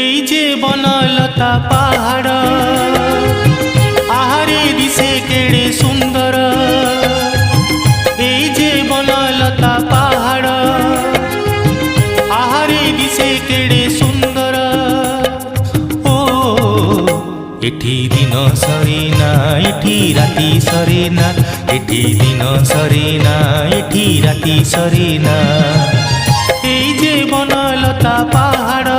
এই যে বনলতা পাহাড় আহারে দিশে কেড়ে সুন্দর। এই যে বনলতা পাহাড় আহারে দিশে কেড়ে সুন্দর। ও এটি দিন সরে না এটি রাতি সরে না, এটি দিন সরে না এটি রাতি সরে না। এই যে বনলতা পাহাড়